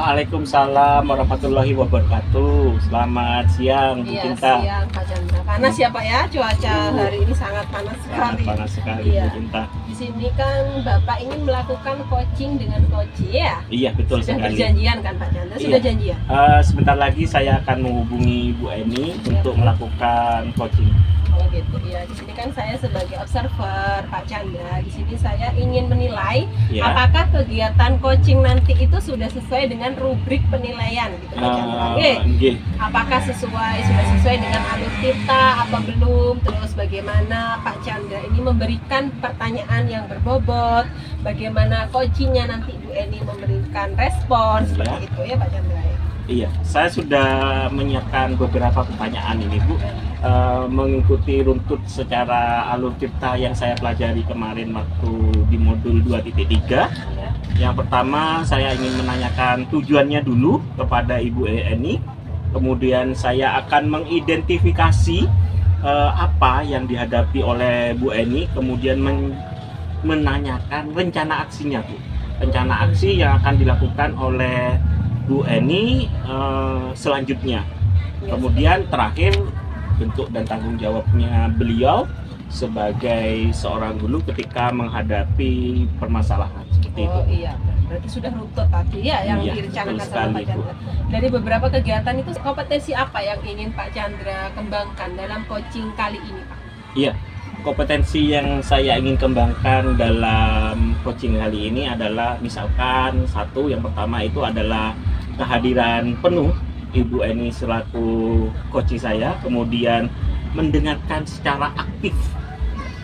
Waalaikumsalam warahmatullahi wabarakatuh. Selamat siang, Bu Iya, Cinta. siang Pak Chandra. Panas ya Pak ya, cuaca hari ini sangat panas Sangat sekali. panas sekali, Iya. Bu Cinta. Di sini kan Bapak ingin melakukan coaching dengan coach ya. Iya, betul Sudah sekali. berjanjian kan Pak Chandra? Sudah Iya. janjian? Sebentar lagi saya akan menghubungi Bu Eni untuk melakukan coaching. Oh gitu ya. Di sini kan saya sebagai observer Pak Chandra. Di sini saya ingin menilai Ya. apakah kegiatan coaching nanti itu sudah sesuai dengan rubrik penilaian gitu Pak Chandra. Oke. Nggih. Apakah sudah sesuai dengan alur kita apa belum, terus bagaimana Pak Chandra ini memberikan pertanyaan yang berbobot, bagaimana coachingnya nanti Bu Eni memberikan respon seperti itu ya Pak Chandra ya. Iya, saya sudah menyiapkan beberapa pertanyaan ini, Bu. Mengikuti runtut secara alur cipta yang saya pelajari kemarin waktu di modul 2.3. Yang pertama, saya ingin menanyakan tujuannya dulu kepada Ibu Eni. Kemudian saya akan mengidentifikasi apa yang dihadapi oleh Bu Eni. Kemudian menanyakan rencana aksinya, Bu. Rencana aksi yang akan dilakukan oleh Bu Eni selanjutnya. Kemudian terakhir, bentuk dan tanggung jawabnya beliau sebagai seorang guru ketika menghadapi permasalahan seperti itu. Oh iya, berarti sudah runtut tadi ya yang Iya, direncanakan betul sama Pak sekali, Bu. Chandra. Dari beberapa kegiatan itu kompetensi apa yang ingin Pak Chandra kembangkan dalam coaching kali ini Pak? Iya, kompetensi yang saya ingin kembangkan dalam coaching kali ini adalah misalkan satu, yang pertama itu adalah kehadiran penuh Ibu Eni selaku coach saya, kemudian mendengarkan secara aktif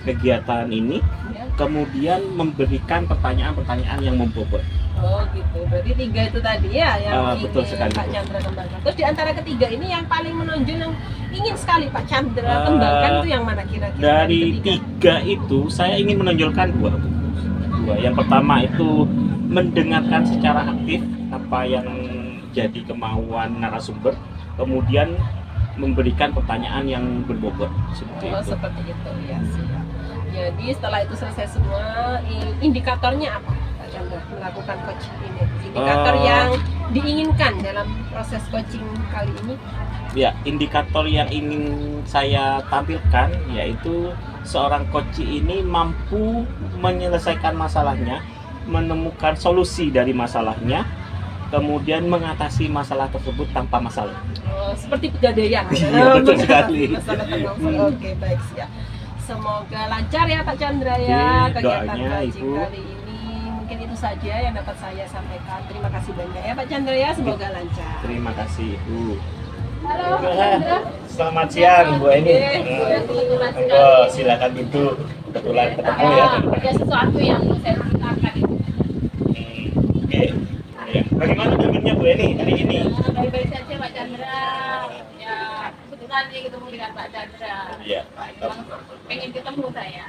kegiatan ini, Ya. kemudian memberikan pertanyaan-pertanyaan yang membobot. Oh gitu, berarti tiga itu tadi ya yang Betul ingin sekali, Pak Bu. Chandra kembangkan. Terus di antara ketiga ini yang paling menonjol yang ingin sekali Pak Chandra kembangkan itu yang mana kira-kira? Dari ketiga? tiga itu saya ingin menonjolkan dua, Bu. Yang pertama itu mendengarkan secara aktif apa yang jadi kemauan narasumber, kemudian memberikan pertanyaan yang berbobot seperti Oh itu. seperti itu ya siap. Jadi setelah itu selesai semua, indikatornya apa Pak Chandra melakukan coaching ini? Indikator yang diinginkan dalam proses coaching kali ini? Ya, indikator yang ingin saya tampilkan yaitu seorang coach ini mampu menyelesaikan masalahnya, menemukan solusi dari masalahnya, kemudian mengatasi masalah tersebut tanpa masalah. Oh, seperti pegadaian. Iya, betul sekali. Masalah tenang. Oke, baik siap. Semoga lancar ya Pak Chandra ya Oke, kegiatan doanya, coaching Ibu. kali ini. Mungkin itu saja yang dapat saya sampaikan. Terima kasih banyak ya Pak Chandra ya. Semoga lancar. Terima kasih, Bu. Halo Pak Chandra. Selamat siang, Bu Eni. Kebetulan Monggo, silakan duduk. Kebetulan ketemu ya. Ada sesuatu yang mau saya ceritakan itu. Oke. Ya. Bagaimana kabarnya Bu Eni hari ini? Baik-baik saja Pak Chandra. Ya, kebetulan nih ketemu dengan Pak Chandra. Iya. Pengen ketemu saya.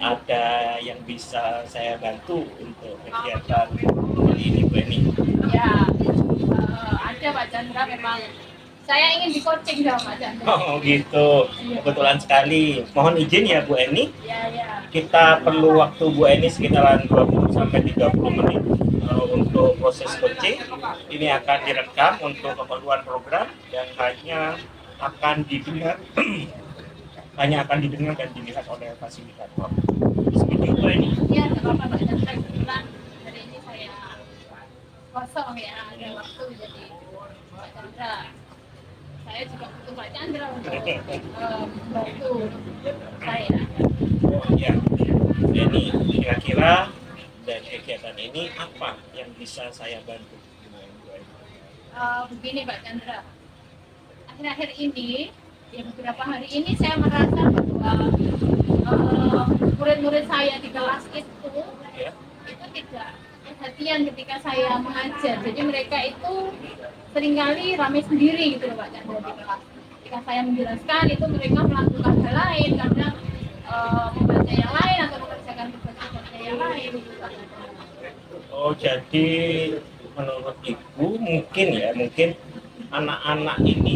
Ada yang bisa saya bantu untuk kegiatan kali ini, Bu Eni? Ya, ada Pak Chandra, memang saya ingin di coaching sama Pak Chandra. Oh gitu, kebetulan sekali. Mohon izin ya Bu Eni, Ya, ya. kita perlu waktu Bu Eni sekitaran 20 sampai 30 menit untuk proses coaching. Ini akan direkam untuk keperluan program dan hanya akan didengar dan dilihat oleh fasilitator. Seperti itu Bu Eni. Ya, tidak apa-apa Pak Chandra. Kebetulan hari ini saya kosong ya, ada waktu jadi Pak Chandra. Saya juga butuh Pak Chandra untuk membantu saya. Oh ya, Eni, kira-kira dari kegiatan ini apa yang bisa saya bantu? Begini Pak Chandra, akhir-akhir ini, ya beberapa hari ini saya merasa bahwa murid-murid saya di kelas Ya. itu tidak perhatian ketika saya mengajar. Jadi mereka itu seringkali ramai sendiri gitu loh Pak Chandra di kelas. Ketika saya menjelaskan itu mereka melakukan hal lain, kadang membaca yang lain atau mengerjakan tugas-tugasnya yang lain gitu Pak Chandra. Oh, jadi menurut Ibu mungkin anak-anak ini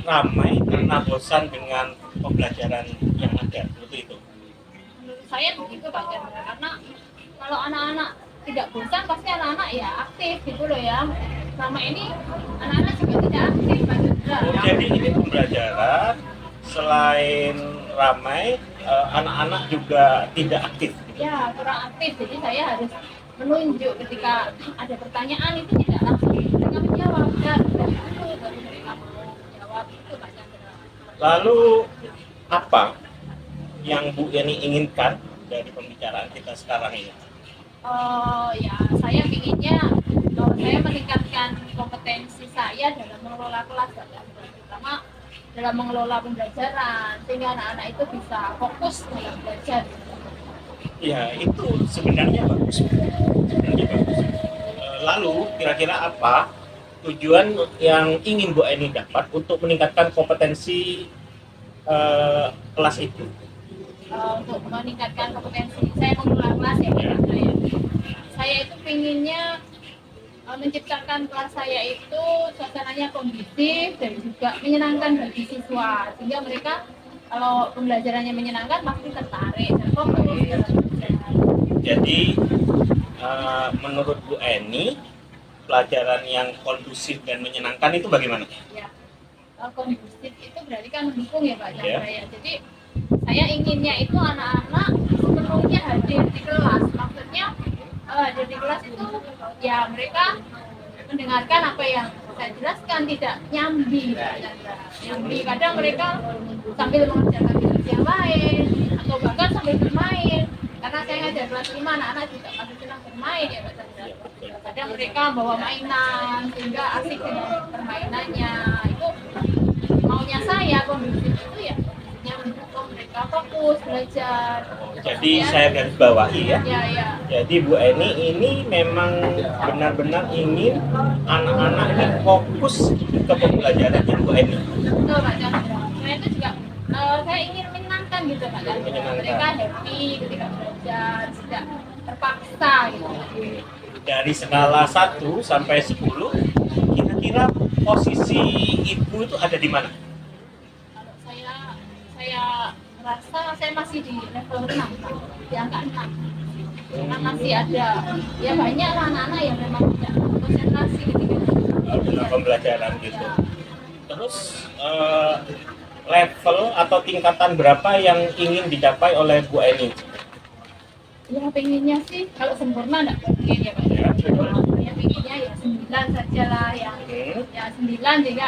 ramai karena bosan dengan pembelajaran yang ada, seperti itu. Menurut saya begitu Pak Chandra, karena kalau anak-anak tidak bosan pasti anak-anak ya aktif gitu loh ya, selama ini anak-anak juga tidak aktif Pak Chandra. Oh, jadi ini pembelajaran selain ramai, anak-anak juga tidak aktif. Ya, kurang aktif, jadi saya harus menunjuk ketika ada pertanyaan itu tidak langsung mereka menjawab, dan dari dulu baru mereka mau jawab itu Pak Chandra. Lalu apa yang Bu Yani inginkan dari pembicaraan kita sekarang ini? Ya, saya inginnya saya meningkatkan kompetensi saya dalam mengelola kelas, Pak Chandra, terutama dalam mengelola pembelajaran sehingga anak-anak itu bisa fokus dalam belajar. Ya, itu sebenarnya bagus. Sebenarnya bagus. Lalu kira-kira apa tujuan yang ingin Bu Eni dapat untuk meningkatkan kompetensi kelas itu? Untuk meningkatkan kompetensi saya mengelola kelas ya, Pak Chandra, ya. Saya itu pinginnya menciptakan kelas saya itu suasananya kondusif dan juga menyenangkan bagi siswa, sehingga mereka kalau pembelajarannya menyenangkan pasti tertarik dan fokus dalam belajar. Jadi menurut Bu Eni, pelajaran yang kondusif dan menyenangkan itu bagaimana? Ya, kondusif itu berarti kan mendukung ya Pak Chandra, Ya. ya. Jadi saya inginnya itu anak-anak sepenuhnya hadir di kelas. Maksudnya hadir di kelas itu ya mereka mendengarkan apa yang saya jelaskan, tidak nyambi Pak Chandra. Nyambi, kadang mereka sambil mengerjakan tugas yang lain atau bahkan sambil bermain. Karena saya ngajar kelas 5, anak-anak juga masih senang bermain ya Pak Chandra. Kadang mereka bawa mainan sehingga asik dengan permainannya. Itu maunya saya kondusif itu ya yang mendukung mereka fokus belajar. Jadi saya garis bawahi ya. Ya. Jadi Bu Eni ini memang benar-benar ingin anak-anak ini fokus ke pembelajarannya Bu Eni. Betul Pak Chandra. Saya itu juga saya ingin menyenangkan gitu Pak Chandra. Menyenangkan. Mereka happy ketika belajar, tidak terpaksa gitu. Dari skala 1 sampai 10, kira-kira posisi Ibu itu ada di mana? Kalau saya rasa saya masih di level 6 Pak, di angka 6. Karena masih ada ya banyak lah anak-anak yang memang tidak konsentrasi ketika Dalam pembelajaran gitu. Terus level atau tingkatan berapa yang ingin dicapai oleh Bu Eni? ya pengennya sih kalau sempurna enggak mungkin ya Pak. Ya, betul. Ya pengennya ya 9 saja lah yang ya 9 sehingga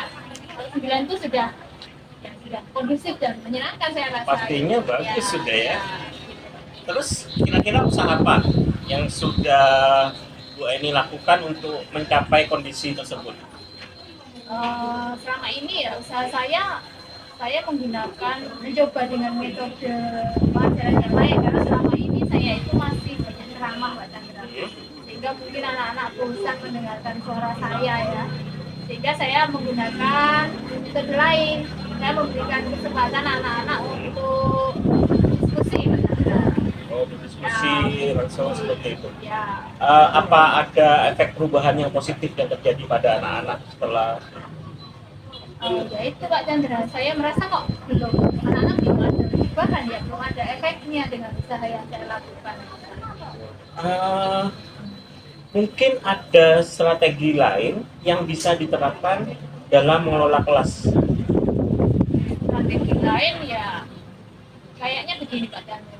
kalau 9 itu sudah kondusif dan menyenangkan saya rasa. Pastinya bagus sudah ya. Terus kira-kira usaha apa yang sudah Bu Eni lakukan untuk mencapai kondisi tersebut? Selama ini ya usaha saya mencoba dengan metode pelajaran yang lain karena selama ini saya itu masih banyak ceramah Pak Chandra, sehingga mungkin anak-anak bosan mendengarkan suara saya ya, sehingga saya menggunakan metode lain. Saya memberikan kesempatan anak-anak untuk diskusi Pak Chandra. Oh, berdiskusi langsung seperti itu. Ya, Apa ada efek perubahan yang positif yang terjadi pada anak-anak setelah ya itu Pak Chandra, saya merasa kok belum anak-anak belum ada perubahan ya, belum ada efeknya dengan usaha yang saya lakukan. mungkin ada strategi lain yang bisa diterapkan dalam mengelola kelas? Strategi lain ya kayaknya begini Pak Chandra,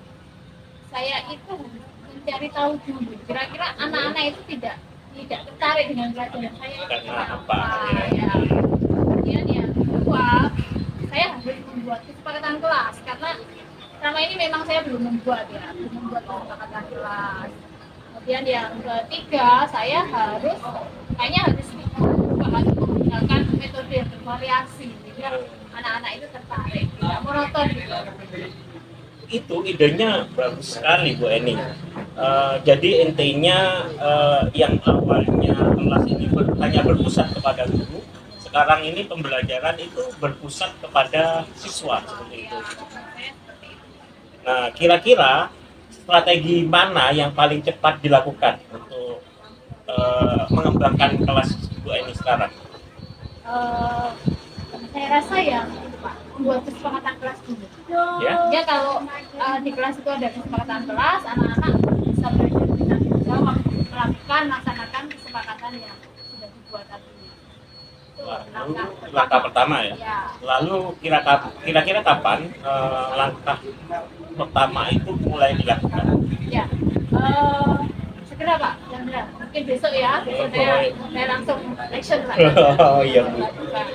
saya itu mencari tahu dulu kira-kira anak-anak itu tidak tertarik dengan pelajaran saya itu Karena karena apa? ya. Kemudian yang kedua, saya harus membuat kesepakatan kelas karena selama ini memang saya belum membuat kesepakatan kelas. Kemudian yang ketiga, saya harus menggunakan metode yang bervariasi sehingga anak-anak itu tertarik, tidak monoton gitu. Itu idenya bagus sekali Bu Eni. Jadi intinya yang awalnya kelas ini hanya berpusat kepada guru, sekarang ini pembelajaran itu berpusat kepada siswa seperti itu. Nah, kira-kira strategi mana yang paling cepat dilakukan untuk mengembangkan kelas Bu Eni sekarang? Saya rasa ya membuat kesepakatan kelas dulu. Ya? Kalau di kelas itu ada kesepakatan kelas, anak-anak bisa belajar bertanggung jawab melakukan melaksanakan kesepakatan yang sudah dibuat. itu Lalu langkah langkah pertama ya. Ya, Lalu kira-kira kapan langkah pertama itu mulai dilakukan? ya. Segera Pak, segera. Mungkin besok ya. Besok saya langsung action Pak. Oh iya Bu. Lakukan.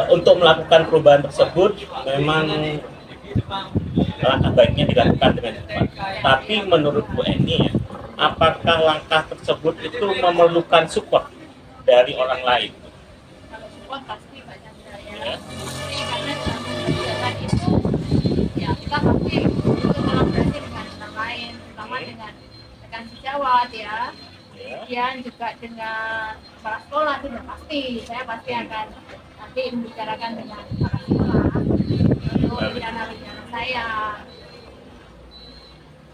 Untuk melakukan perubahan tersebut memang langkah baiknya dilakukan dengan cepat. Tapi menurut Bu Eni ya, apakah langkah tersebut itu memerlukan support dari orang lain? Kalau support pasti Pak Chandra ya. Ya. Jadi karena dalam kegiatan itu ya kita pasti itu kolaborasi dengan orang lain, terutama dengan rekan sejawat ya. Ya. Kemudian juga dengan kepala sekolah itu sudah pasti saya pasti akan nanti membicarakan dengan kepala sekolah untuk rencana-rencana saya.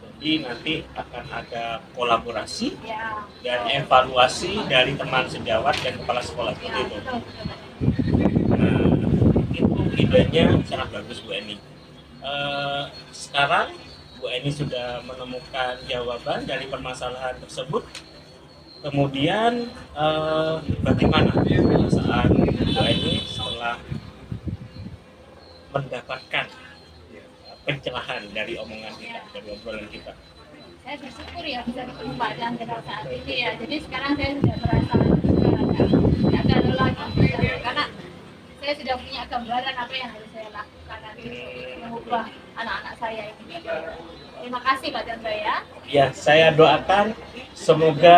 Jadi nanti akan ada kolaborasi Ya, dan evaluasi dari teman sejawat dan kepala sekolah ya seperti itu. betul, betul. Nah, itu idenya sangat bagus Bu Eni. Sekarang Bu Eni sudah menemukan jawaban dari permasalahan tersebut. Kemudian bagaimana perasaan Bu Eni setelah mendapatkan pencerahan dari omongan kita, dari obrolan kita? Saya bersyukur ya bisa ketemu Pak Chandra saat ini ya. Jadi sekarang saya sudah merasa tidak ada lelah gitu ya. Karena saya sudah punya gambaran apa yang harus saya lakukan nanti untuk mengubah anak-anak saya ini. Terima kasih Pak Chandra ya. Ya, saya doakan semoga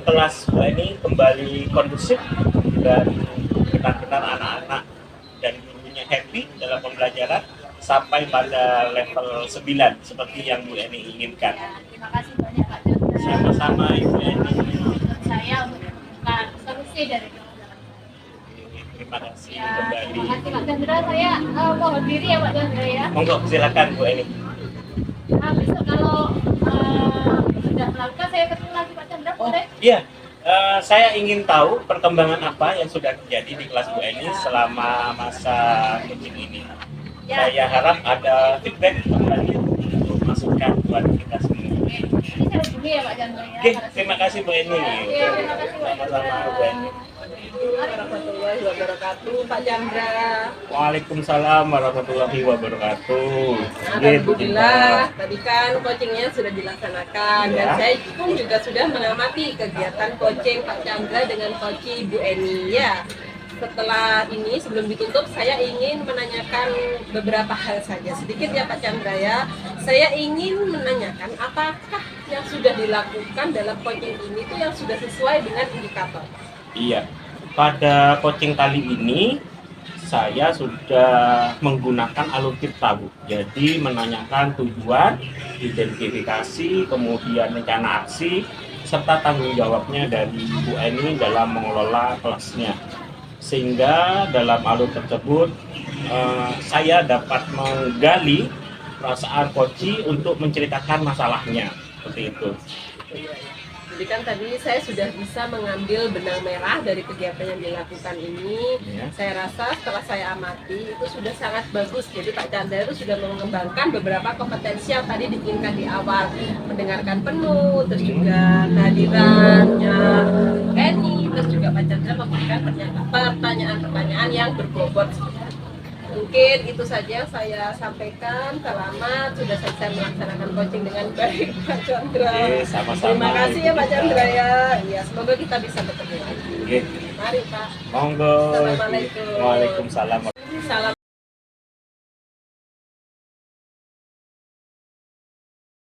kelas Bu Eni kembali kondusif dan benar-benar anak-anak dan gurunya happy dalam pembelajaran sampai pada level 9 seperti yang Bu Eni inginkan. Ya, terima kasih banyak Pak Chandra. Sama-sama Ibu Eni. Untuk saya untuk menemukan solusi dari permasalahan saya. Terima kasih Ya, kembali. terima kasih Pak Chandra. Saya mohon diri ya Pak Chandra ya. Monggo silakan Bu Eni. Nah, besok kalau sudah melakukan saya ketemu lagi Pak Chandra boleh? Iya, saya ingin tahu perkembangan apa yang sudah terjadi di kelas Bu Eni selama masa coaching ini. Ya. Saya harap ada feedback kembali untuk masukan buat kita semua. Oke, ini saya dulu ya Pak Chandra ya. Oke, terima kasih Bu Eni. Oke, terima kasih Pak Chandra. Sama-sama Bu Eni. Warahmatullahi wabarakatuh, Pak Chandra. Waalaikumsalam warahmatullahi wabarakatuh. Alhamdulillah, tadi kan coachingnya sudah dilaksanakan dan Ya. saya pun juga sudah mengamati kegiatan coaching Pak Chandra dengan coach Bu Eni ya. Setelah ini sebelum ditutup saya ingin menanyakan beberapa hal saja sedikit ya Pak Chandra ya. Saya ingin menanyakan apakah yang sudah dilakukan dalam coaching ini itu yang sudah sesuai dengan indikator. Iya, pada coaching kali ini saya sudah menggunakan alur tirta Bu. Jadi menanyakan tujuan, identifikasi, kemudian rencana aksi, serta tanggung jawabnya dari Bu Eni dalam mengelola kelasnya. Sehingga dalam alur tersebut saya dapat menggali perasaan Koci untuk menceritakan masalahnya seperti itu. Jadi kan tadi saya sudah bisa mengambil benang merah dari kegiatan yang dilakukan ini. Ya. Saya rasa setelah saya amati itu sudah sangat bagus. Jadi Pak Chandra itu sudah mengembangkan beberapa kompetensi yang tadi diinginkan di awal, mendengarkan penuh, terus juga kehadirannya Eni, terus juga Pak Chandra memberikan pertanyaan-pertanyaan yang berbobot. Mungkin itu saja yang saya sampaikan. Selamat sudah selesai melaksanakan coaching dengan baik Pak Chandra. Oke, sama-sama. Terima kasih ya Pak Chandra ya. Ya, semoga kita bisa bertemu lagi. Oke, Mari Pak. monggo. Assalamualaikum. Waalaikumsalam. Salam.